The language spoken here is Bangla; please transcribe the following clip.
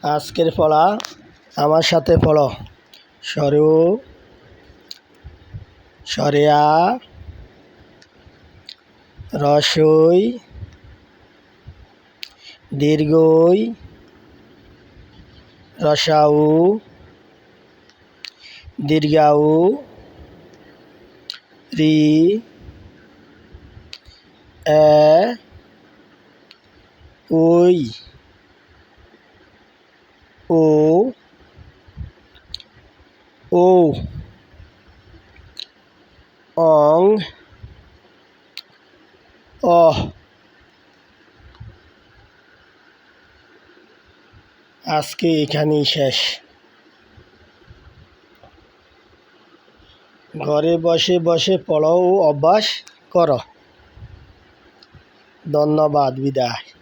আজকের পড়া আমার সাথে পড়ো। সরু, সরিয়া, রসই, দীর্ঘই, রসাউ, দীর্ঘাউ, রি, এ, ওই, ও, ও, অং, অহ। আজকে এখানেই শেষ। ঘরে বসে বসে পড়ো ও অভ্যাস করো। ধন্যবাদ, বিদায়।